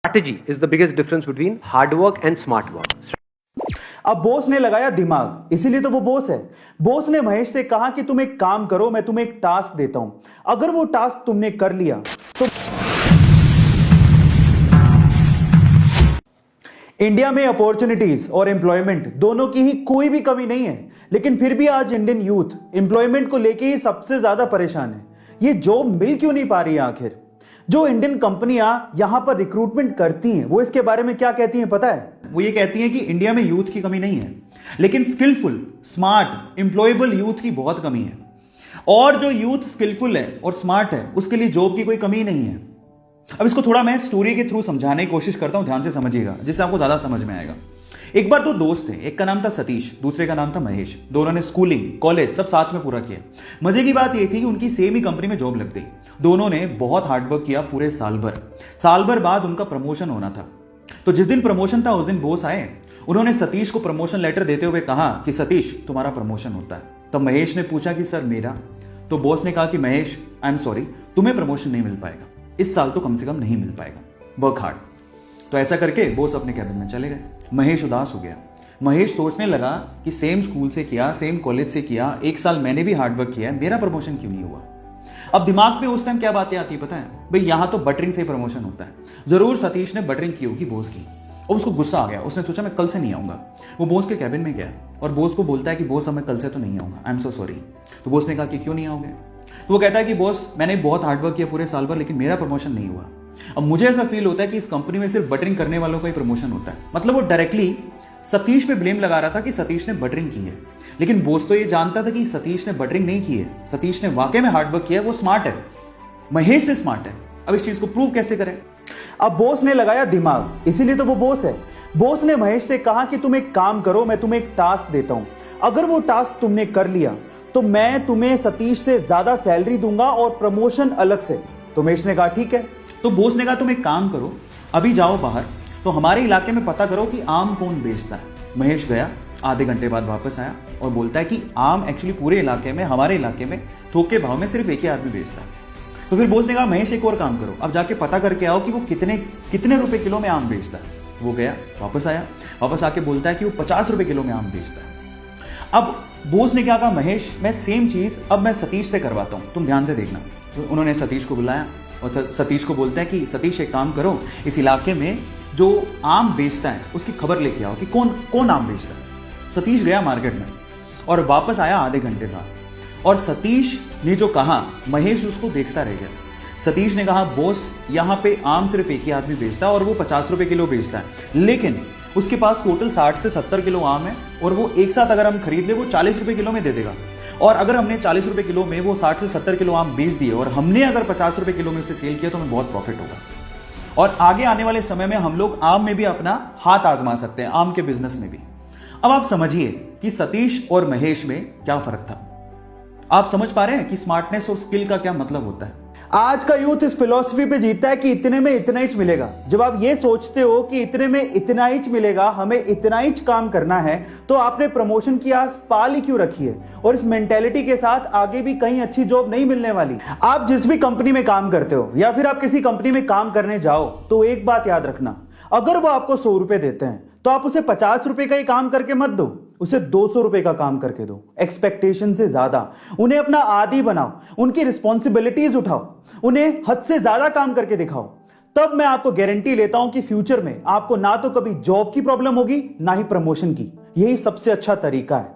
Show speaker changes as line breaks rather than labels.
Strategy is the biggest difference between hard work and smart work.
अब boss ने लगाया दिमाग, इसीलिए तो वो बॉस है। बॉस ने महेश से कहा कि तुम एक काम करो, मैं तुम्हें एक टास्क देता हूं, अगर वो टास्क तुमने कर लिया तो इंडिया में अपॉर्चुनिटीज और एम्प्लॉयमेंट दोनों की ही कोई भी कमी नहीं है, लेकिन फिर भी आज इंडियन यूथ एम्प्लॉयमेंट को लेके ही सबसे ज्यादा परेशान है। ये जॉब मिल क्यों नहीं पा रही है आखिर? जो इंडियन कंपनियां यहां पर रिक्रूटमेंट करती हैं वो इसके बारे में क्या कहती हैं पता है?
वो ये कहती हैं कि इंडिया में यूथ की कमी नहीं है, लेकिन स्किलफुल, स्मार्ट, एम्प्लॉयबल यूथ की बहुत कमी है। और जो यूथ स्किलफुल है और स्मार्ट है उसके लिए जॉब की कोई कमी नहीं है। अब इसको थोड़ा मैं स्टोरी के थ्रू समझाने की कोशिश करता हूं, ध्यान से समझिएगा जिससे आपको ज्यादा समझ में आएगा। एक बार दो दोस्त थे, एक का नाम था सतीश, दूसरे का नाम था महेश। दोनों ने स्कूलिंग, कॉलेज सब साथ में पूरा किया। मजे की बात यह थी कि उनकी सेम ही कंपनी में जॉब लग गई। दोनों ने बहुत हार्डवर्क किया पूरे साल भर। साल भर बाद उनका प्रमोशन होना था। तो जिस दिन प्रमोशन था उस दिन बॉस आए। उन्होंने सतीश को प्रमोशन लेटर देते हुए कहा कि सतीश तुम्हारा प्रमोशन होता है। तब महेश ने पूछा कि सर मेरा? तो बॉस ने कहा कि महेश आई एम सॉरी, तुम्हें प्रमोशन नहीं मिल पाएगा, इस साल तो कम से कम नहीं मिल पाएगा, वर्क हार्ड। तो ऐसा करके बॉस अपने कैबिन में चले गए। महेश उदास हो गया। महेश सोचने लगा कि सेम स्कूल से किया, सेम कॉलेज से किया, एक साल मैंने भी हार्डवर्क किया है, मेरा प्रमोशन क्यों नहीं हुआ? अब दिमाग में उस टाइम क्या बातें आती है पता है? भाई यहां तो बटरिंग से प्रमोशन होता है, जरूर सतीश ने बटरिंग की होगी बॉस की। और उसको गुस्सा आ गया। उसने सोचा मैं कल से नहीं आऊंगा। वो बॉस के कैबिन में गया और बॉस को बोलता है कि बॉस अब मैं कल से तो नहीं आऊंगा, आई एम सो सॉरी। तो बॉस ने कहा कि क्यों नहीं आओगे? तो वो कहता है कि बॉस मैंने बहुत हार्डवर्क किया पूरे साल भर, लेकिन मेरा प्रमोशन नहीं हुआ। अब मुझे ऐसा फील होता है कि इस कंपनी में सिर्फ बटरिंग करने वालों का ही प्रमोशन होता है। मतलब वो डायरेक्टली सतीश पे ब्लेम लगा रहा था कि सतीश ने बटरिंग की है, लेकिन बॉस तो ये जानता था कि सतीश ने बटरिंग नहीं की है। सतीश ने वाकई में हार्डवर्क किया है, वो स्मार्ट है, महेश से स्मार्ट है। अब इस चीज को प्रूव कैसे करें?
अब बॉस ने लगाया दिमाग, इसीलिए तो वो बॉस है। बॉस ने महेश से कहा कि तुम एक काम करो, मैं तुम्हें एक टास्क देता हूं, अगर वो टास्क तुमने कर लिया तो मैं तुम्हें सतीश से ज्यादा सैलरी दूंगा और प्रमोशन अलग से। तो महेश ने कहा ठीक है।
तो बॉस ने कहा तुम एक काम करो, अभी जाओ बाहर, तो हमारे इलाके में पता करो कि आम कौन बेचता है। महेश गया, आधे घंटे बाद वापस आया और बोलता है कि आम एक्चुअली पूरे इलाके में, हमारे इलाके में थोक के भाव में सिर्फ एक ही आदमी बेचता है। तो फिर बॉस ने कहा महेश एक और काम करो, अब जाके पता करके आओ कि वो कितने रुपए किलो में आम बेचता है। वो गया, वापस आया, वापस आके बोलता है कि वो 50 रुपए किलो में आम बेचता है। अब बॉस ने क्या कहा, महेश मैं सेम चीज अब मैं सतीश से करवाता हूं, तुम ध्यान से देखना। तो उन्होंने सतीश को बुलाया और सतीश को बोलता है कि सतीश एक काम करो, इस इलाके में जो आम बेचता है उसकी खबर लेके आओ कि कौन कौन आम बेचता है। सतीश गया मार्केट में और वापस आया आधे घंटे बाद, और सतीश ने जो कहा महेश उसको देखता रह गया। सतीश ने कहा बॉस यहाँ पे आम सिर्फ एक ही आदमी बेचता है और वो 50 रुपए किलो बेचता है, लेकिन उसके पास टोटल 60 से 70 किलो आम है और वो एक साथ अगर हम खरीद ले वो 40 रुपए किलो में दे देगा। और अगर हमने 40 रुपए किलो में वो 60 से 70 किलो आम बेच दिए और हमने अगर 50 रुपए किलो में उसे सेल किया तो हमें बहुत प्रॉफिट होगा। और आगे आने वाले समय में हम लोग आम में भी अपना हाथ आजमा सकते हैं, आम के बिजनेस में भी। अब आप समझिए कि सतीश और महेश में क्या फर्क था। आप समझ पा रहे हैं कि स्मार्टनेस और स्किल का क्या मतलब होता है?
आज का यूथ इस फिलॉसफी पे जीतता है कि इतने में इतना ही मिलेगा। जब आप ये सोचते हो कि इतने में इतना ही मिलेगा, हमें इतना ही काम करना है, तो आपने प्रमोशन की आस पाल ही क्यों रखी है? और इस मेंटेलिटी के साथ आगे भी कहीं अच्छी जॉब नहीं मिलने वाली। आप जिस भी कंपनी में काम करते हो या फिर आप किसी कंपनी में काम करने जाओ तो एक बात याद रखना, अगर वो आपको 100 रुपए देते हैं तो आप उसे 50 रुपए का ही काम करके मत दो, उसे 200 रुपए का काम करके दो। एक्सपेक्टेशन से ज्यादा उन्हें अपना आदी बनाओ, उनकी रिस्पॉन्सिबिलिटीज उठाओ, उन्हें हद से ज्यादा काम करके दिखाओ। तब मैं आपको गारंटी लेता हूं कि फ्यूचर में आपको ना तो कभी जॉब की प्रॉब्लम होगी ना ही प्रमोशन की। यही सबसे अच्छा तरीका है।